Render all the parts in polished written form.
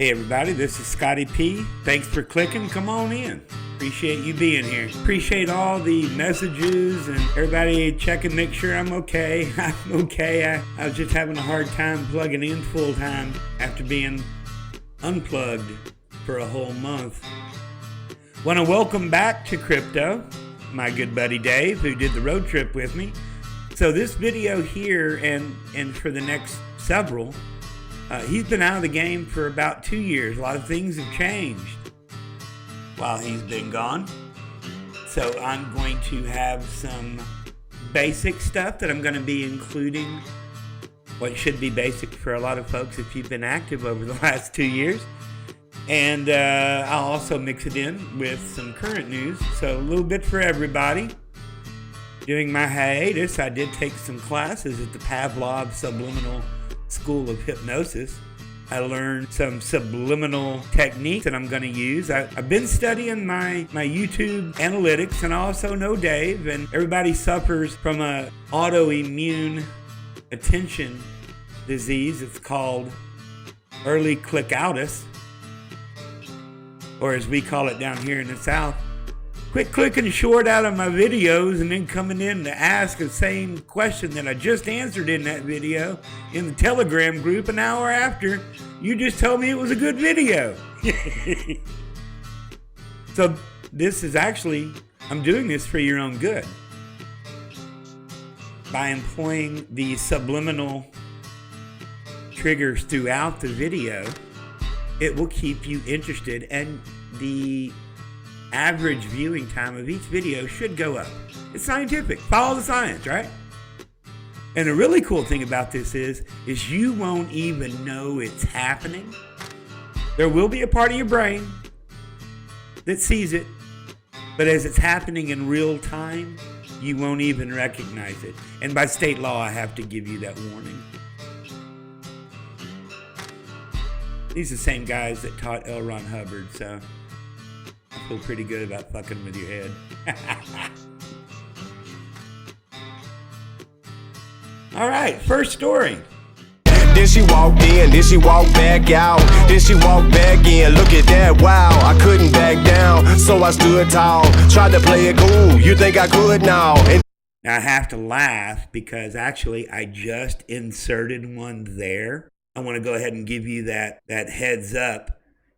Hey everybody, this is Scotty P. Thanks for clicking. Come on in. Appreciate you being here. Appreciate all the messages and everybody checking, make sure I'm okay. I'm okay. I was just having a hard time plugging in full time after being unplugged for a whole month. Want to welcome back to crypto my good buddy Dave, who did the road trip with me. So this video here and for the next several, he's been out of the game for about 2 years. A lot of things have changed while he's been gone. So I'm going to have some basic stuff that I'm going to be including, what should be basic for a lot of folks if you've been active over the last 2 years. And I'll also mix it in with some current news. So a little bit for everybody. During my hiatus, I did take some classes at the Pavlov Subliminal School of Hypnosis. I learned some subliminal techniques that I'm going to use. I've been studying my YouTube analytics, and I also know Dave, and everybody suffers from a autoimmune attention disease. It's called early clickoutus, or as we call it down here in the South, quit clicking short out of my videos and then coming in to ask the same question that I just answered in that video in the Telegram group an hour after you just told me it was a good video. So this is actually, I'm doing this for your own good. By employing the subliminal triggers throughout the video, it will keep you interested, and the average viewing time of each video should go up. It's scientific. Follow the science, right? And the really cool thing about this is you won't even know it's happening. There will be a part of your brain that sees it, but as it's happening in real time, you won't even recognize it. And by state law, I have to give you that warning. These are the same guys that taught L. Ron Hubbard, so I feel pretty good about fucking with your head. All right, first story. Then she walked in, then she walked back out. Then she walked back in, look at that, wow. I couldn't back down, so I stood tall. Tried to play it cool, you think I could now? Now I have to laugh because actually I just inserted one there. I want to go ahead and give you that heads up.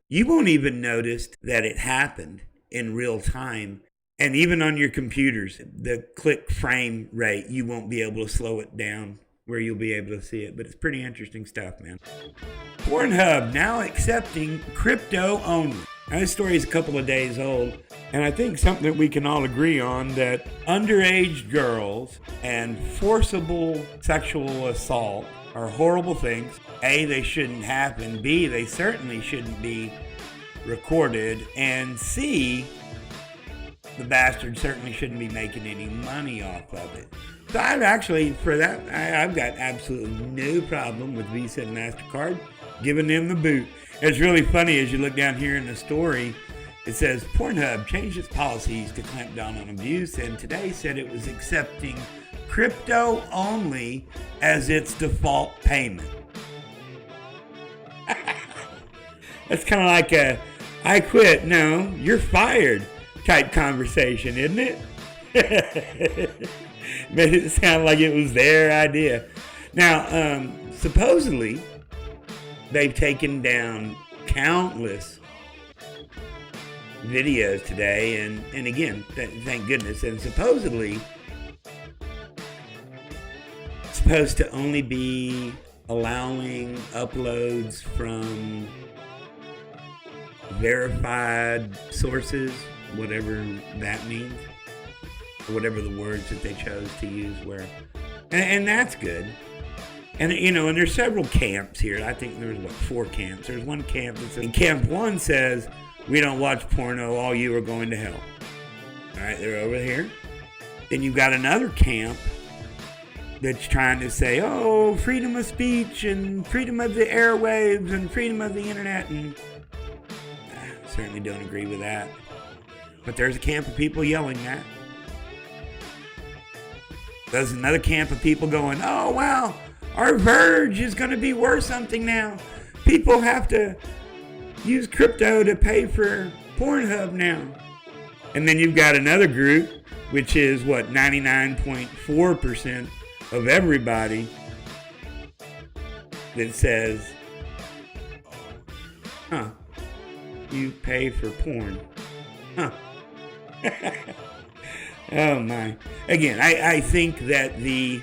You won't even notice that it happened in real time. And even on your computers, the click frame rate, you won't be able to slow it down where you'll be able to see it. But it's pretty interesting stuff, man. PornHub now accepting crypto only. Now this story is a couple of days old. And I think something that we can all agree on, that underage girls and forcible sexual assault are horrible things. A, they shouldn't happen. B, they certainly shouldn't be recorded. And C, the bastard certainly shouldn't be making any money off of it. So I've actually, for that, I've got absolutely no problem with Visa and MasterCard giving them the boot. It's really funny as you look down here in the story. It says PornHub changed its policies to clamp down on abuse, and today said it was accepting crypto only as its default payment. That's kind of like a I quit, no, you're fired type conversation, isn't it? Made it sound like it was their idea. Now, supposedly, they've taken down countless videos today, and again, thank goodness, and supposedly supposed to only be allowing uploads from verified sources, whatever that means, or whatever the words that they chose to use were, and that's good. And you know, and there's several camps here. I think there's 4 camps. There's one camp that says, and camp 1 says, we don't watch porno, all you are going to hell. All right, they're over here. Then you've got another camp that's trying to say, oh, freedom of speech and freedom of the airwaves and freedom of the internet, and I certainly don't agree with that. But there's a camp of people yelling that. There's another camp of people going, oh, wow, our verge is going to be worth something now. People have to use crypto to pay for PornHub now. And then you've got another group, which is what, 99.4% of everybody, that says, you pay for porn. Oh my. Again, I think that the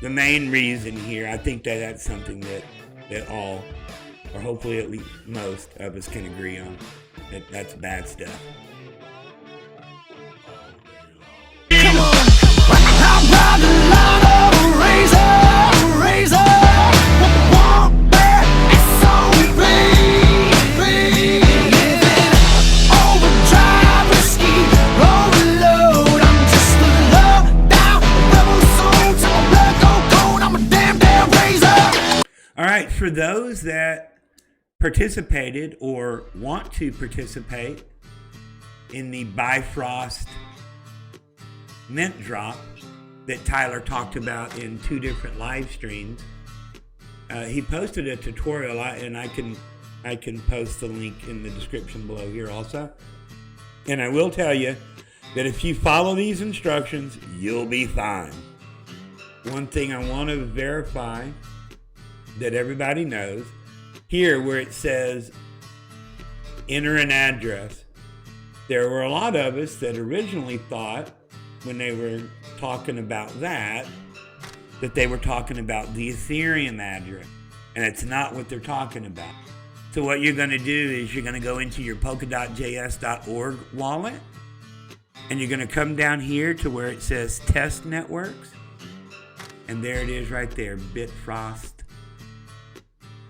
main reason here, I think that that's something that all, or hopefully at least most of us can agree on, that's bad stuff. Come on, how about the line of a razor? Walk back, SOB. Overdrive, risky, overload. I'm just a low down rebel soul till my blood go cold. I'm a damn razor. All right, for those that participated or want to participate in the Bifrost mint drop that Tyler talked about in 2 different live streams, he posted a tutorial, and I can post the link in the description below here also. And I will tell you that if you follow these instructions, you'll be fine. One thing I want to verify that everybody knows, here where it says enter an address, there were a lot of us that originally thought when they were talking about that they were talking about the Ethereum address, and it's not what they're talking about. So what you're going to do is you're going to go into your polkadotjs.org wallet, and you're going to come down here to where it says test networks, and there it is right there, Bitfrost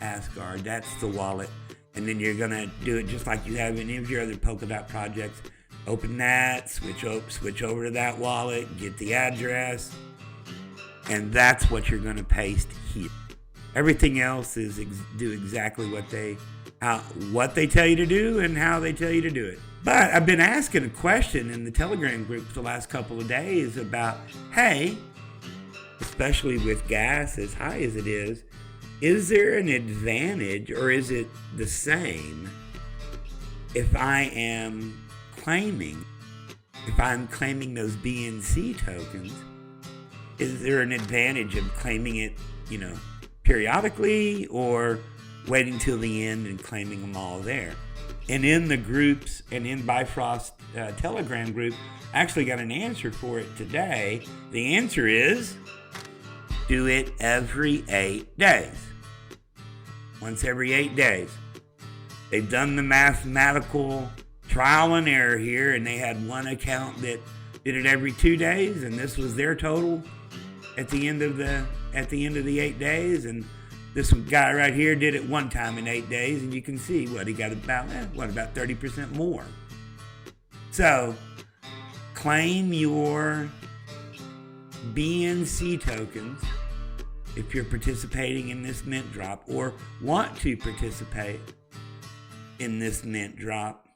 Asgard. That's the wallet. And then you're going to do it just like you have in any of your other Polkadot projects. Open that, switch over to that wallet, get the address, and that's what you're going to paste here. Everything else is do exactly what they tell you to do and how they tell you to do it. But I've been asking a question in the Telegram group for the last couple of days about, hey, especially with gas as high as it is there an advantage, or is it the same if I'm claiming those BNC tokens? Is there an advantage of claiming it, periodically, or waiting till the end and claiming them all there? And in the groups and in Bifrost Telegram group, I actually got an answer for it today. The answer is do it every 8 days. Once every 8 days. They've done the mathematical trial and error here, and they had one account that did it every 2 days, and this was their total at the end of the 8 days, and this guy right here did it one time in 8 days, and you can see what he got about 30% more. So claim your BNC tokens if you're participating in this mint drop or want to participate in this mint drop.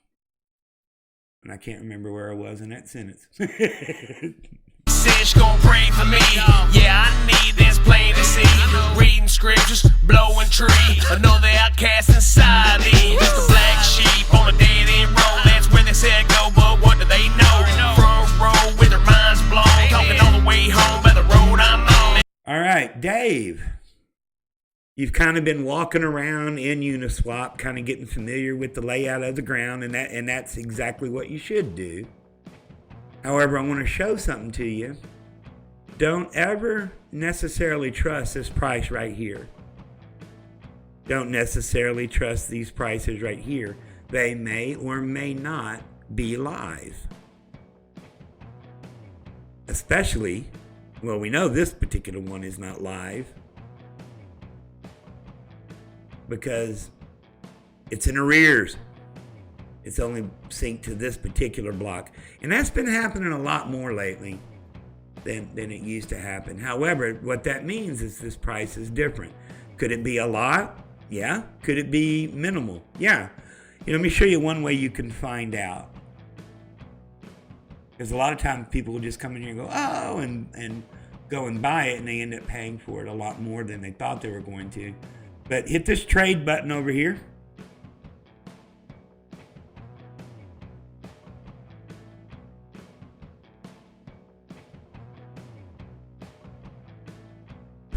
And I can't remember where I was in that sentence. Said she gon' pray for me. Yeah, I need this plain to see. Reading scriptures, blowing tree. Another outcast inside me. Just a black sheep on a dead end road. That's where they said go, but what do they know? Front row with their minds blown. Talking on the way home by the road I'm on. All right, Dave. You've kind of been walking around in Uniswap, kind of getting familiar with the layout of the ground, and that's exactly what you should do. However, I want to show something to you. Don't ever necessarily trust this price right here. Don't necessarily trust these prices right here. They may or may not be live. Especially, well, we know this particular one is not live because it's in arrears. It's only synced to this particular block. And that's been happening a lot more lately than it used to happen. However, what that means is this price is different. Could it be a lot? Yeah. Could it be minimal? Yeah. Let me show you one way you can find out. Because a lot of times people will just come in here and go, oh, and go and buy it, and they end up paying for it a lot more than they thought they were going to. But hit this trade button over here.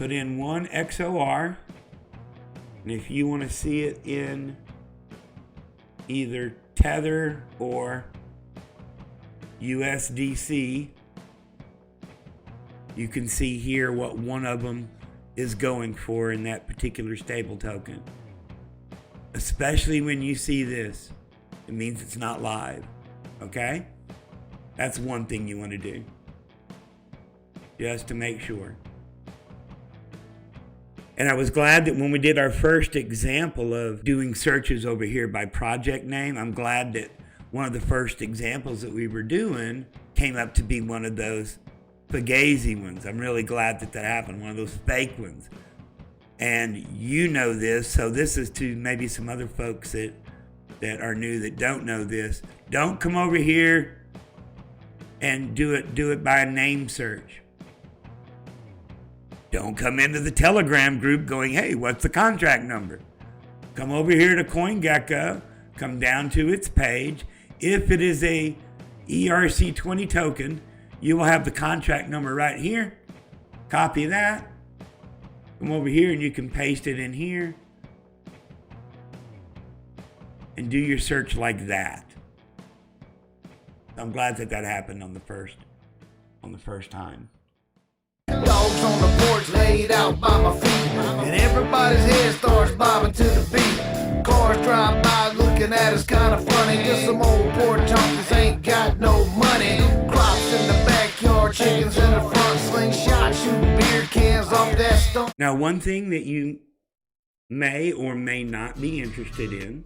put in one XOR, and if you want to see it in either Tether or USDC, you can see here what one of them is going for in that particular stable token. Especially when you see this, it means it's not live, okay? That's one thing you want to do, just to make sure. And I was glad that when we did our first example of doing searches over here by project name, I'm glad that one of the first examples that we were doing came up to be one of those fugazi ones. I'm really glad that that happened, one of those fake ones. And you know this, so this is to maybe some other folks that are new that don't know this. Don't come over here and do it by a name search. Don't come into the Telegram group going, hey, what's the contract number? Come over here to CoinGecko, come down to its page. If it is a ERC20 token, you will have the contract number right here. Copy that. Come over here and you can paste it in here and do your search like that. I'm glad that that happened on the first time. Dogs on the porch laid out by my feet, and everybody's head starts bobbing to the beat. Cars drive by looking at us kind of funny. Just some old poor junkies ain't got no money. Crops in the backyard, chickens in the front, slingshot shooting beer cans off that stone. Now, one thing that you may or may not be interested in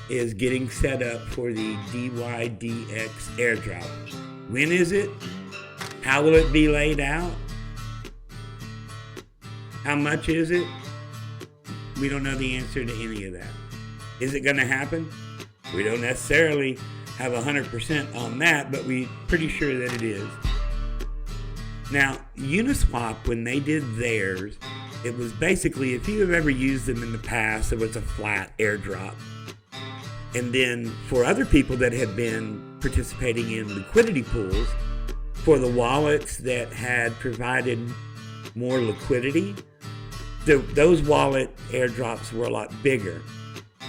is getting set up for the DYDX airdrop. When is it? How will it be laid out? How much is it? We don't know the answer to any of that. Is it going to happen? We don't necessarily have 100% on that, but we're pretty sure that it is. Now, Uniswap, when they did theirs, it was basically, if you have ever used them in the past, it was a flat airdrop. And then for other people that have been participating in liquidity pools, for the wallets that had provided more liquidity, those wallet airdrops were a lot bigger.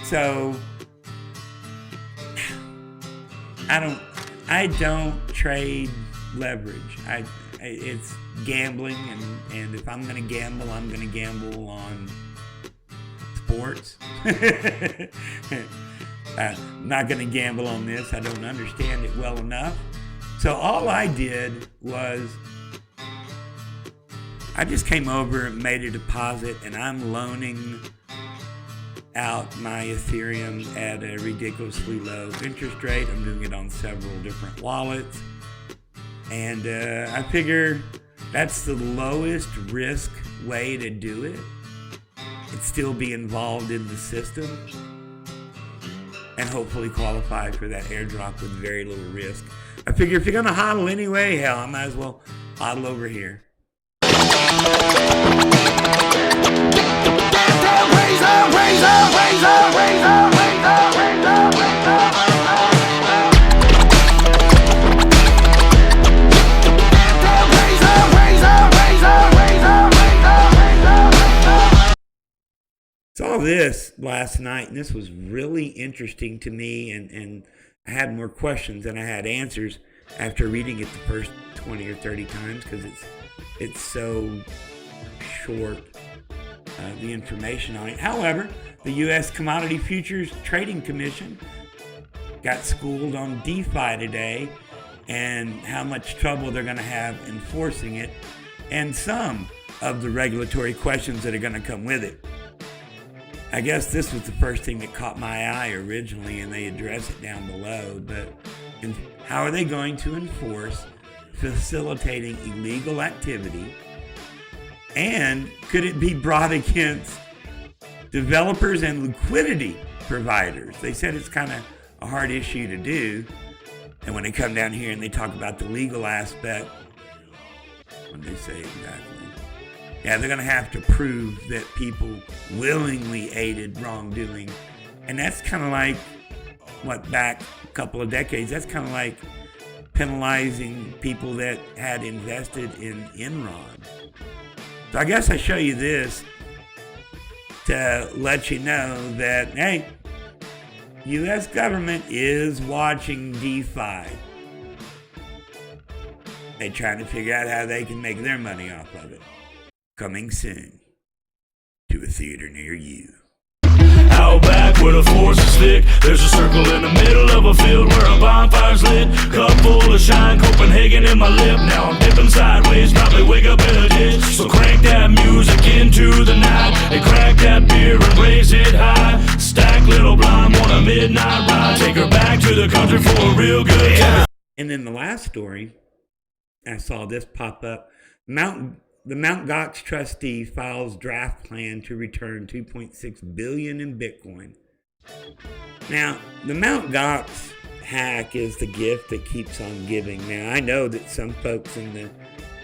So I don't trade leverage. It's gambling, and if I'm gonna gamble, I'm gonna gamble on sports. I'm not gonna gamble on this. I don't understand it well enough. So all I did was I just came over and made a deposit, and I'm loaning out my Ethereum at a ridiculously low interest rate. I'm doing it on several different wallets. And I figure that's the lowest risk way to do it. And still be involved in the system. And hopefully qualify for that airdrop with very little risk. I figure if you're going to hodl anyway, hell, I might as well hodl over here. Saw this last night, and this was really interesting to me, and I had more questions than I had answers after reading it the first 20 or 30 times because it's so short, the information on it. However, the U.S. Commodity Futures Trading Commission got schooled on DeFi today and how much trouble they're going to have enforcing it and some of the regulatory questions that are going to come with it. I guess this was the first thing that caught my eye originally, and they address it down below. But how are they going to enforce facilitating illegal activity? And could it be brought against developers and liquidity providers? They said it's kind of a hard issue to do. And when they come down here and they talk about the legal aspect, what do they say exactly? Yeah, they're going to have to prove that people willingly aided wrongdoing. And that's kind of like, back a couple of decades, that's kind of like penalizing people that had invested in Enron. So I guess I show you this to let you know that, hey, U.S. government is watching DeFi. They're trying to figure out how they can make their money off of it. Coming soon to a theater near you. Out back where the force is thick, there's a circle in the middle of a field where a bonfire's lit. Cup full of shine, Copenhagen in my lip. Now I'm dipping sideways, probably wake up in a ditch. So crank that music into the night and crack that beer and raise it high. Stack little blonde, want a midnight ride. Take her back to the country for a real good time. And then the last story, I saw this pop up. The Mt. Gox trustee files draft plan to return $2.6 billion in Bitcoin. Now, the Mt. Gox hack is the gift that keeps on giving. Now, I know that some folks in the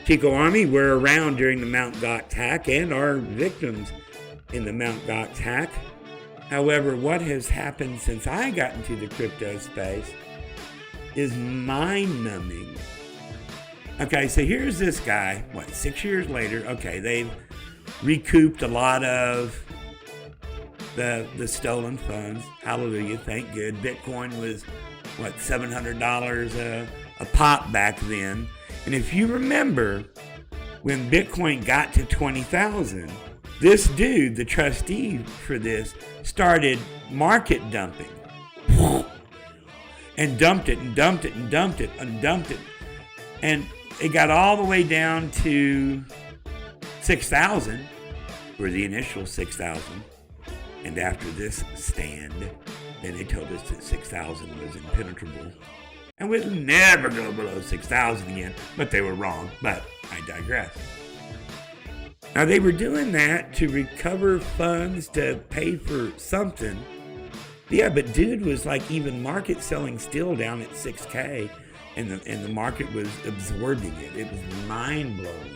Chico Army were around during the Mt. Gox hack and are victims in the Mt. Gox hack. However, what has happened since I got into the crypto space is mind-numbing. Okay, so here's this guy, 6 years later, okay, they've recouped a lot of the stolen funds. Hallelujah, thank good. Bitcoin was, $700 a pop back then. And if you remember, when Bitcoin got to 20,000, this dude, the trustee for this, started market dumping. And dumped it, and dumped it, and dumped it, and dumped it. And it got all the way down to 6,000, or the initial 6,000. And after this stand, then they told us that 6,000 was impenetrable. And we'd never go below 6,000 again. But they were wrong. But I digress. Now, they were doing that to recover funds to pay for something. Yeah, but dude was even market selling still down at 6K. And the market was absorbing it. It was mind-blowing.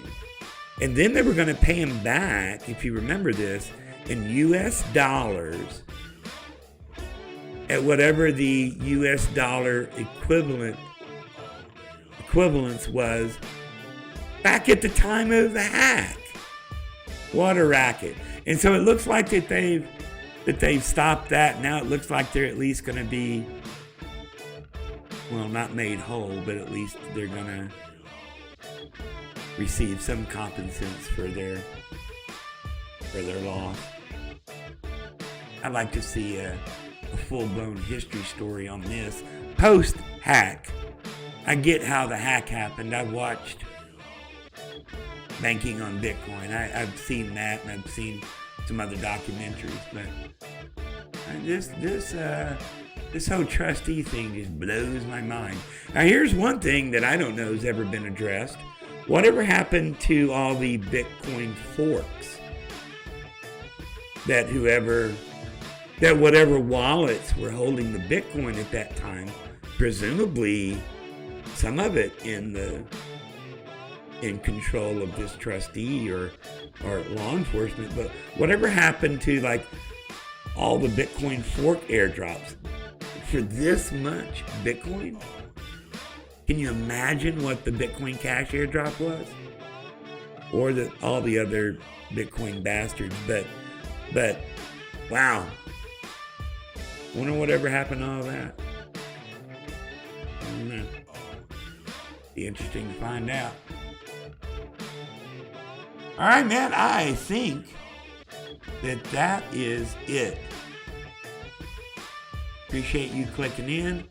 And then they were going to pay him back, if you remember this, in U.S. dollars at whatever the U.S. dollar equivalence was back at the time of the hack. What a racket. And so it looks like that they've stopped that. Now it looks like they're at least going to be, well, not made whole, but at least they're going to receive some compensance for their loss. I'd like to see a full-blown history story on this post-hack. I get how the hack happened. I've watched Banking on Bitcoin. I've seen that, and I've seen some other documentaries, but this whole trustee thing just blows my mind. Now, here's one thing that I don't know has ever been addressed. Whatever happened to all the Bitcoin forks? That whatever wallets were holding the Bitcoin at that time, presumably some of it in control of this trustee or law enforcement, but whatever happened to all the Bitcoin fork airdrops for this much Bitcoin? Can you imagine what the Bitcoin Cash airdrop was? Or all the other Bitcoin bastards, but wow. Wonder whatever happened to all that. I don't know. Be interesting to find out. All right, man, I think that is it. Appreciate you clicking in.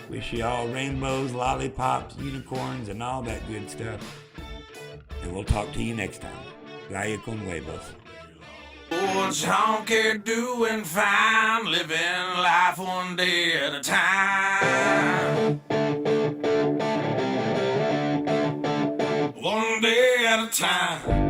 Wish you all rainbows, lollipops, unicorns, and all that good stuff. And we'll talk to you next time. Vaya con huevos. What's honky doing fine, living life one day at a time. One day at a time.